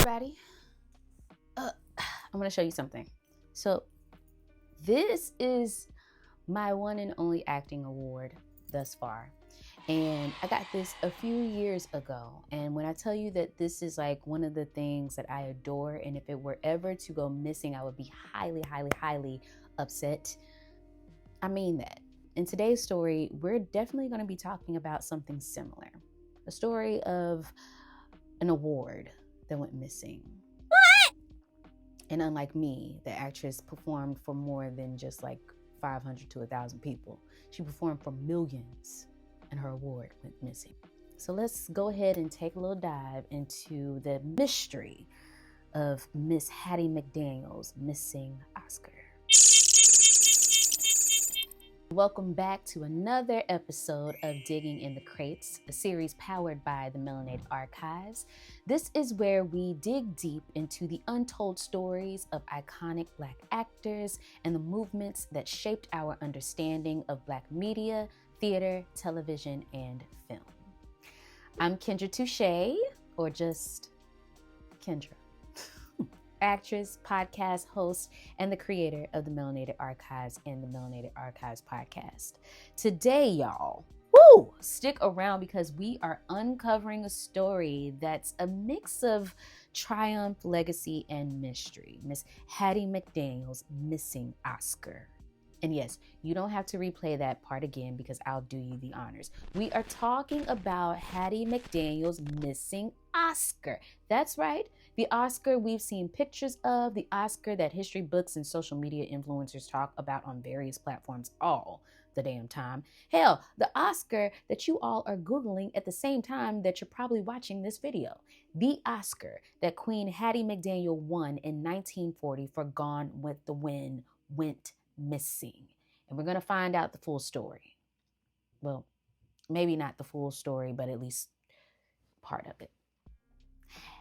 everybody. I'm going to show you something. So this is my one and only acting award thus far. And I got this a few years ago. And when I tell you that this is like one of the things that I adore, and if it were ever to go missing, I would be highly upset. I mean that. In today's story, we're definitely going to be talking about something similar. A story of an award that went missing. What? And unlike me, the actress performed for more than just like 500 to 1,000 people. She performed for millions, and her award went missing. So let's go ahead and take a little dive into the mystery of Miss Hattie McDaniel's missing Oscar. Welcome back to another episode of Digging in the Crates, a series powered by the Melanated archives. This is where we dig deep into the untold stories of iconic Black actors and the movements that shaped our understanding of Black media, theater, television, and film. I'm Kendra Touche, or just Kendra. Actress, podcast host, and the creator of the Melanated Archives and the Melanated Archives podcast. Today, y'all, stick around because we are uncovering a story that's a mix of triumph, legacy, and mystery. Miss Hattie McDaniel's missing Oscar. And yes, you don't have to replay that part again because I'll do you the honors. We are talking about Hattie McDaniel's missing Oscar. That's right. The Oscar we've seen pictures of, the Oscar that history books and social media influencers talk about on various platforms all the damn time. Hell, the Oscar that you all are Googling at the same time that you're probably watching this video. The Oscar that Queen Hattie McDaniel won in 1940 for Gone with the Wind went missing. And we're going to find out the full story. Well, maybe not the full story, but at least part of it.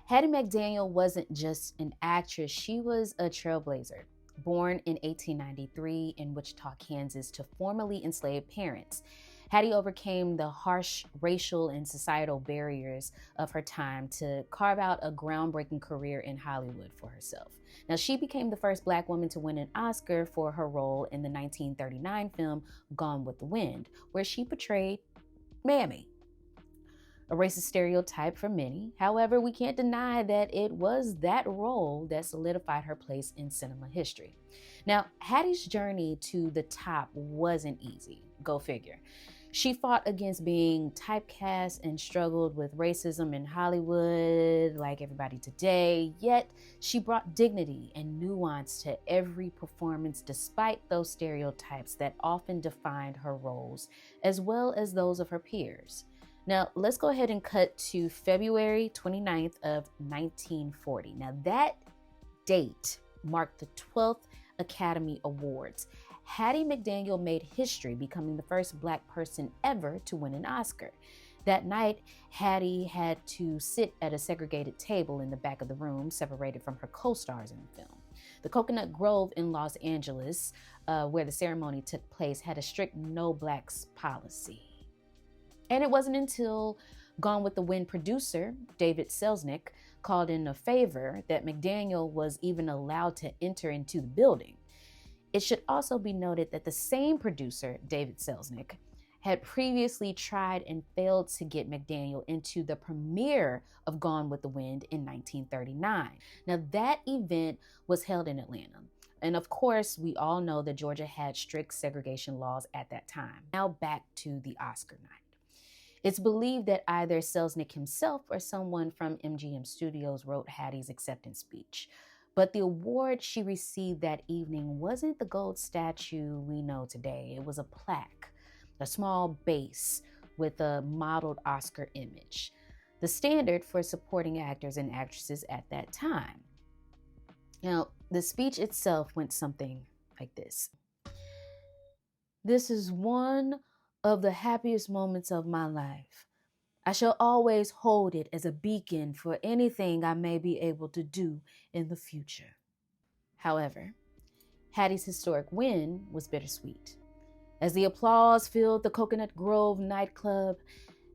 Hattie McDaniel wasn't just an actress, she was a trailblazer. Born in 1893 in Wichita, Kansas, to formerly enslaved parents, Hattie overcame the harsh racial and societal barriers of her time to carve out a groundbreaking career in Hollywood for herself. Now, she became the first Black woman to win an Oscar for her role in the 1939 film Gone with the Wind, where she portrayed Mammy. A racist stereotype for many. However, we can't deny that it was that role that solidified her place in cinema history. Now, Hattie's journey to the top wasn't easy. Go figure. She fought against being typecast and struggled with racism in Hollywood like everybody today, yet she brought dignity and nuance to every performance despite those stereotypes that often defined her roles, as well as those of her peers. Now, let's go ahead and cut to February 29th of 1940. Now, that date marked the 12th Academy Awards. Hattie McDaniel made history, becoming the first Black person ever to win an Oscar. That night, Hattie had to sit at a segregated table in the back of the room, separated from her co-stars in the film. The Coconut Grove in Los Angeles, where the ceremony took place, had a strict no Blacks policy. And it wasn't until Gone with the Wind producer, David Selznick, called in a favor that McDaniel was even allowed to enter into the building. It should also be noted that the same producer, David Selznick, had previously tried and failed to get McDaniel into the premiere of Gone with the Wind in 1939. Now, that event was held in Atlanta. And of course, we all know that Georgia had strict segregation laws at that time. Now back to the Oscar night. It's believed that either Selznick himself or someone from MGM Studios wrote Hattie's acceptance speech. But the award she received that evening wasn't the gold statue we know today. It was a plaque, a small base with a modeled Oscar image, the standard for supporting actors and actresses at that time. Now, the speech itself went something like this. This is one of the happiest moments of my life. I shall always hold it as a beacon for anything I may be able to do in the future. However, Hattie's historic win was bittersweet. As the applause filled the Coconut Grove nightclub,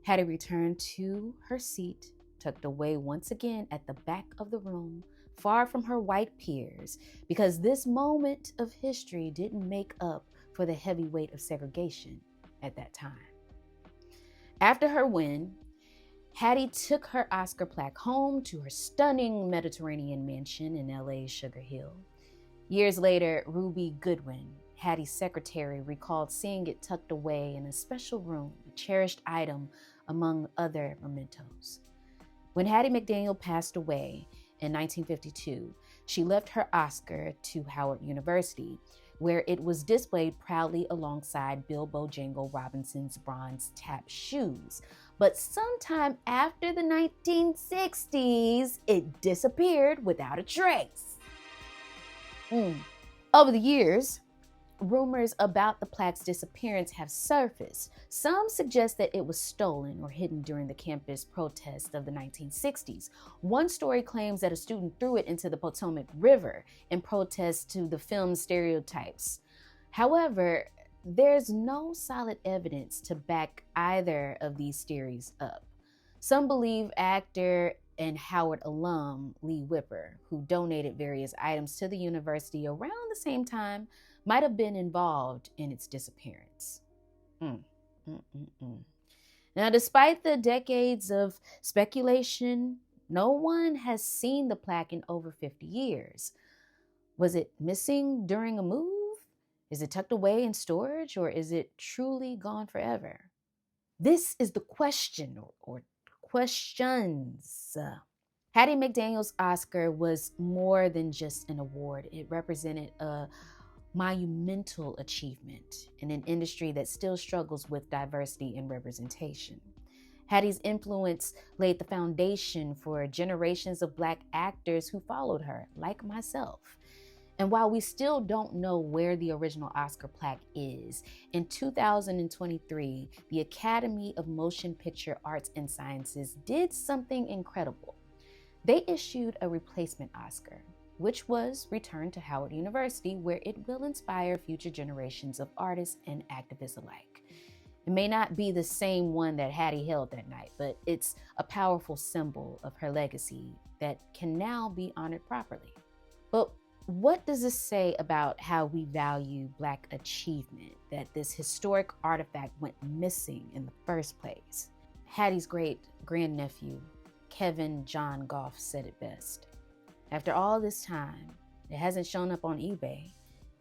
Hattie returned to her seat tucked away once again at the back of the room, far from her white peers, because this moment of history didn't make up for the heavy weight of segregation at that time. After her win, Hattie took her Oscar plaque home to her stunning Mediterranean mansion in LA's Sugar Hill. Years later, Ruby Goodwin, Hattie's secretary, recalled seeing it tucked away in a special room, a cherished item among other mementos. When Hattie McDaniel passed away in 1952, she left her Oscar to Howard University, where it was displayed proudly alongside Bilbo Jangle Robinson's bronze tap shoes. But sometime after the 1960s, it disappeared without a trace. Over the years, rumors about the plaque's disappearance have surfaced. Some suggest that it was stolen or hidden during the campus protests of the 1960s. One story claims that a student threw it into the Potomac River in protest to the film's stereotypes. However, there's no solid evidence to back either of these theories up. Some believe actor and Howard alum Lee Whipper, who donated various items to the university around the same time, might have been involved in its disappearance. Now, despite the decades of speculation, no one has seen the plaque in over 50 years. Was it missing during a move? Is it tucked away in storage, or is it truly gone forever? This is the question, or questions. Hattie McDaniel's Oscar was more than just an award. It represented a monumental achievement in an industry that still struggles with diversity and representation. Hattie's influence laid the foundation for generations of Black actors who followed her, like myself. And while we still don't know where the original Oscar plaque is, in 2023, the Academy of Motion Picture Arts and Sciences did something incredible. They issued a replacement Oscar, which was returned to Howard University, where it will inspire future generations of artists and activists alike. It may not be the same one that Hattie held that night, but it's a powerful symbol of her legacy that can now be honored properly. But what does this say about how we value Black achievement, that this historic artifact went missing in the first place? Hattie's great grandnephew, Kevin John Goff, said it best. After all this time, it hasn't shown up on eBay.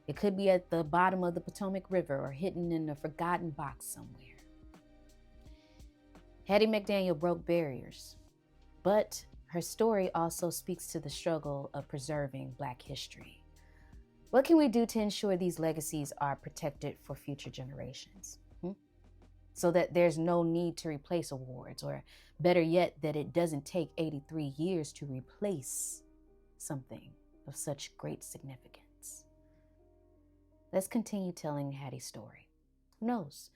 It could be at the bottom of the Potomac River or hidden in a forgotten box somewhere. Hattie McDaniel broke barriers, but her story also speaks to the struggle of preserving Black history. What can we do to ensure these legacies are protected for future generations? So that there's no need to replace awards, or better yet, that it doesn't take 83 years to replace something of such great significance. Let's continue telling Hattie's story. Who knows?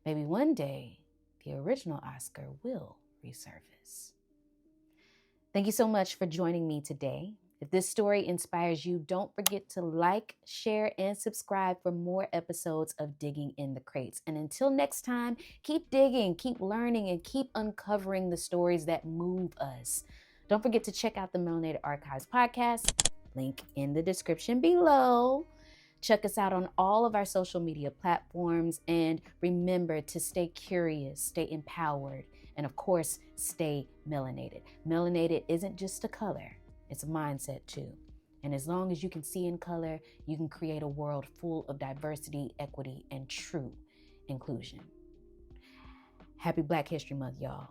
Maybe one day the original Oscar will resurface. Thank you so much for joining me today. If this story inspires you, don't forget to like, share, and subscribe for more episodes of Digging in the Crates. And until next time, keep digging, keep learning, and keep uncovering the stories that move us. Don't forget to check out the Melanated Archives podcast, link in the description below. Check us out on all of our social media platforms, and remember to stay curious, stay empowered, and of course, stay melanated. Melanated isn't just a color, it's a mindset too. And as long as you can see in color, you can create a world full of diversity, equity, and true inclusion. Happy Black History Month, y'all.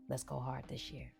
Let's go hard this year.